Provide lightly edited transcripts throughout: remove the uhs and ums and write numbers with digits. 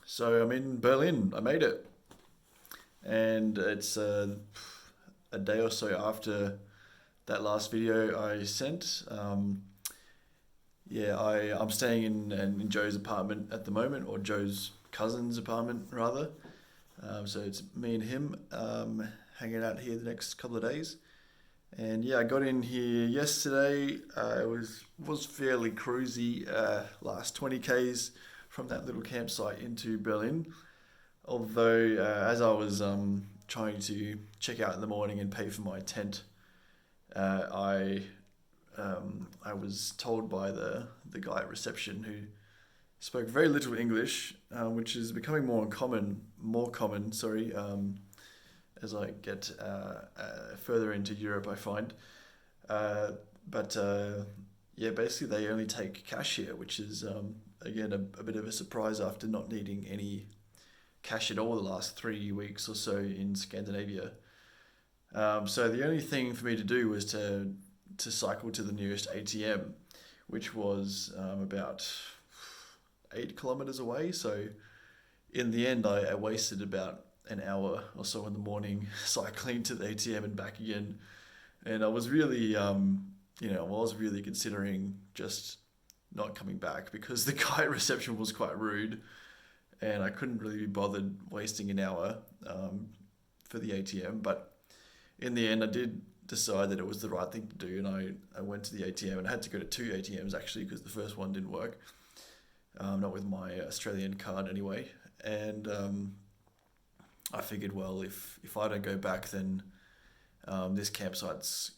So I'm in Berlin. I made it, and it's a day or so after that last video I sent. I'm staying in Joe's apartment at the moment, or Joe's cousin's apartment rather. So it's me and him hanging out here the next couple of days. And yeah, I got in here yesterday. It was fairly cruisy. Last 20 k's from that little campsite into Berlin. Although, as I was trying to check out in the morning and pay for my tent, I was told by the guy at reception who spoke very little English, which is becoming more common. Sorry, as I get further into Europe, I find. Uh, but yeah, basically they only take cash here, which is again a bit of a surprise after not needing any cash at all the last 3 weeks or so in Scandinavia. So the only thing for me to do was to cycle to the nearest ATM, which was about 8 kilometers away. So in the end, I wasted about an hour or so in the morning cycling to the ATM and back again. And I was really, I was really considering just not coming back because the guy at reception was quite rude, and I couldn't really be bothered wasting an hour for the ATM. But in the end, I did decide that it was the right thing to do, and I went to the ATM, and I had to go to two ATMs actually because the first one didn't work, not with my Australian card anyway. And I figured, well, if I don't go back, then this campsite's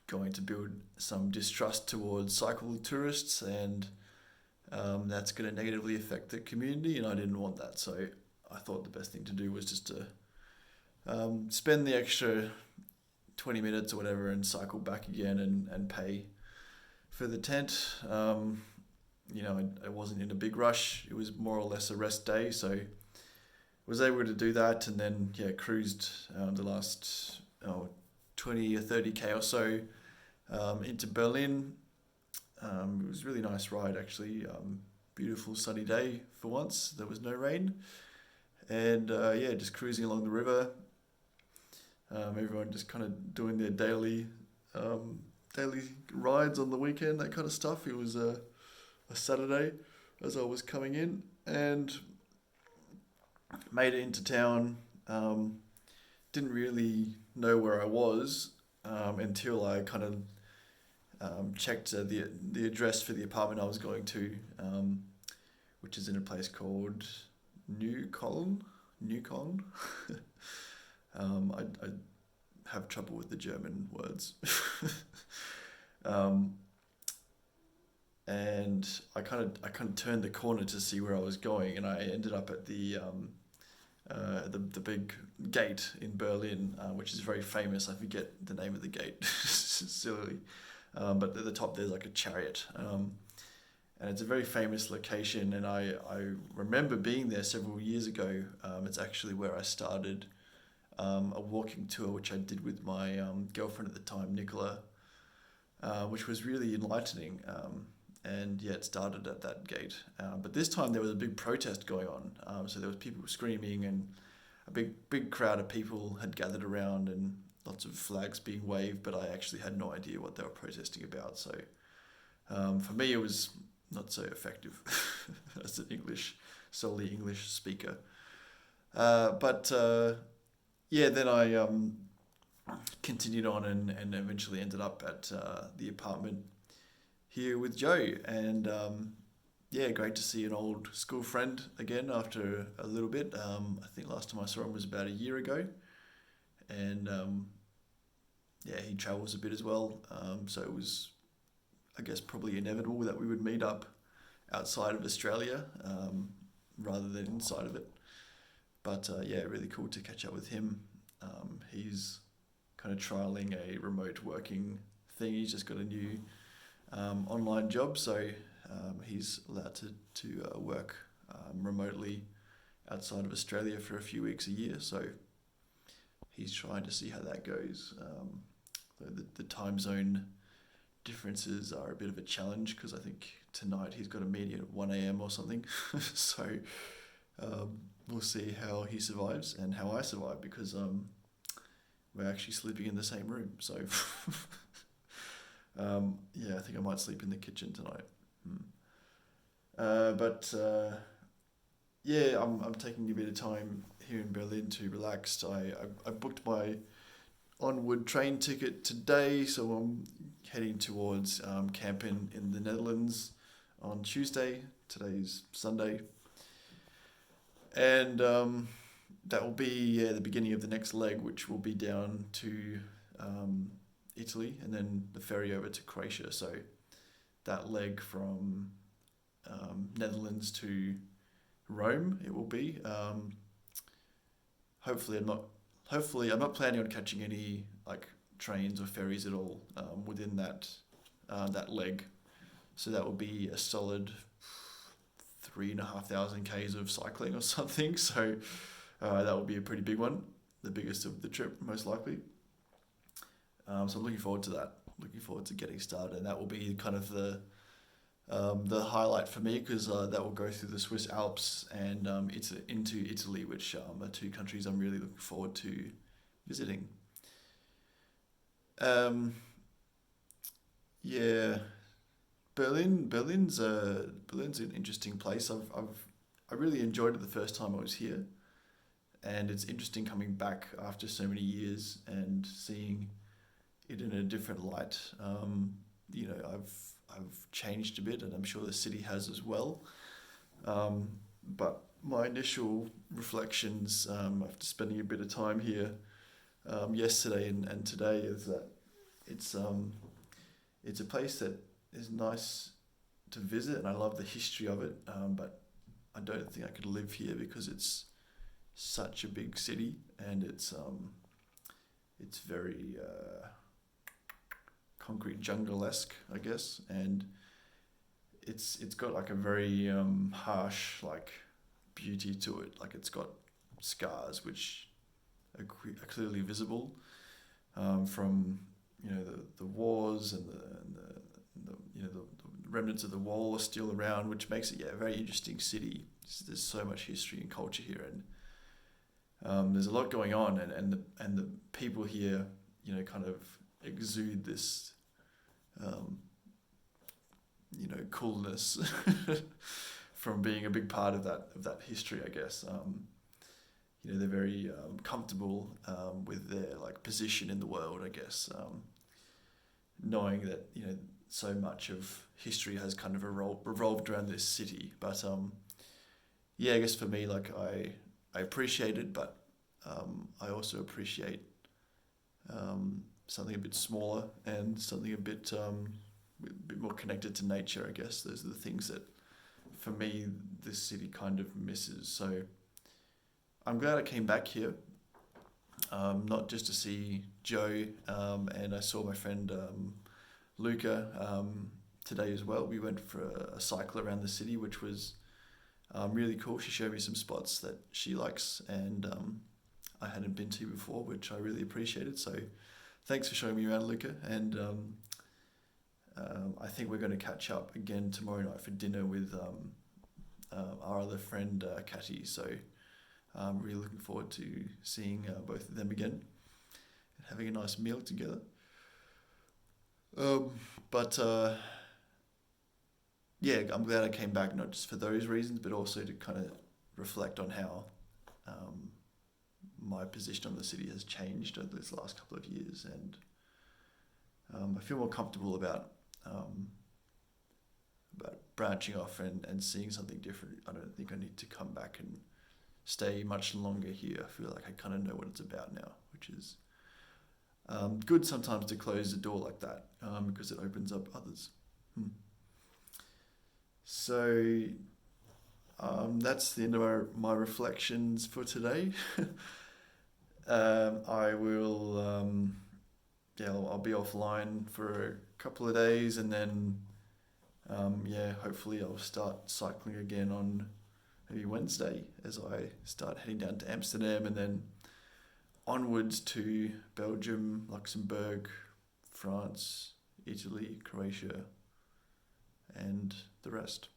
going to build some distrust towards cycle tourists, and that's going to negatively affect the community, and I didn't want that. So I thought the best thing to do was just to spend the extra 20 minutes or whatever and cycle back again and pay for the tent. I wasn't in a big rush. It was more or less a rest day, so was able to do that, and then yeah, cruised the last 20 or 30 k or so into Berlin. It was a really nice ride actually. Beautiful sunny day for once. There was no rain, and yeah, just cruising along the river. Everyone just kind of doing their daily rides on the weekend, that kind of stuff. It was a Saturday as I was coming in, and made it into town. Didn't really know where I was until I kind of checked the address for the apartment I was going to, which is in a place called New Cologne. New Cologne. I have trouble with the German words. um, and I kind of turned the corner to see where I was going, and I ended up at the big gate in Berlin, which is very famous. I forget the name of the gate, silly, but at the top there's like a chariot, and it's a very famous location. And I remember being there several years ago. It's actually where I started a walking tour, which I did with my girlfriend at the time, Nicola, which was really enlightening. And yeah, it started at that gate. But this time there was a big protest going on. So there was people screaming, and a big crowd of people had gathered around, and lots of flags being waved. But I actually had no idea what they were protesting about. So for me, it was not so effective as an solely English speaker. But yeah, then I continued on and eventually ended up at the apartment here with Joe. And yeah, great to see an old school friend again after a little bit. I think last time I saw him was about a year ago. And yeah, he travels a bit as well. So it was, I guess, probably inevitable that we would meet up outside of Australia rather than inside of it. But yeah, really cool to catch up with him. He's kind of trialing a remote working thing. He's just got a new online job, so he's allowed to work remotely outside of Australia for a few weeks a year. So he's trying to see how that goes. The time zone differences are a bit of a challenge because I think tonight he's got a meeting at 1 a.m. or something. So We'll see how he survives and how I survive because we're actually sleeping in the same room. So yeah, I think I might sleep in the kitchen tonight. Hmm. But yeah, I'm taking a bit of time here in Berlin to relax. I booked my onward train ticket today, so I'm heading towards Kampen in the Netherlands on Tuesday. Today's Sunday, and that will be the beginning of the next leg, which will be down to um, Italy, and then the ferry over to Croatia. So that leg from Netherlands to Rome, it will be. Hopefully, I'm not. Hopefully, I'm not planning on catching any like trains or ferries at all within that leg. So that will be a solid 3,500 k's of cycling or something. So that will be a pretty big one, the biggest of the trip, most likely. So I'm looking forward to that. Looking forward to getting started, and that will be kind of the highlight for me because that will go through the Swiss Alps and into Italy, which are two countries I'm really looking forward to visiting. Um, yeah, Berlin's an interesting place. I really enjoyed it the first time I was here, and it's interesting coming back after so many years and seeing it in a different light. I've changed a bit, and I'm sure the city has as well. Um, but my initial reflections after spending a bit of time here yesterday and today is that it's um, it's a place that is nice to visit, and I love the history of it. But I don't think I could live here because it's such a big city, and it's very concrete jungle-esque, I guess, and it's got like a very harsh like beauty to it. Like it's got scars which are clearly visible from the wars and the the remnants of the wall are still around, which makes it a very interesting city. There's so much history and culture here, and there's a lot going on, and the people here kind of exude this um, coolness from being a big part of that history, I guess. They're very comfortable with their like position in the world, I guess. Knowing that so much of history has kind of revolved around this city, but yeah, I guess for me, like I appreciate it, but I also appreciate something a bit smaller and something a bit more connected to nature, I guess. Those are the things that, for me, this city kind of misses. So I'm glad I came back here, not just to see Joe, and I saw my friend Luca today as well. We went for a cycle around the city, which was really cool. She showed me some spots that she likes and I hadn't been to before, which I really appreciated. So thanks for showing me around, Luca. And I think we're going to catch up again tomorrow night for dinner with our other friend, Catty. So I'm really looking forward to seeing both of them again and having a nice meal together. But yeah, I'm glad I came back, not just for those reasons, but also to kind of reflect on how um, my position on the city has changed over this last couple of years. And I feel more comfortable um, about branching off and seeing something different. I don't think I need to come back and stay much longer here. I feel like I kind of know what it's about now, which is good sometimes to close the door like that because it opens up others. Hmm. So that's the end of my reflections for today. I will, yeah, I'll be offline for a couple of days, and then, yeah, hopefully I'll start cycling again on maybe Wednesday as I start heading down to Amsterdam, and then onwards to Belgium, Luxembourg, France, Italy, Croatia, and the rest.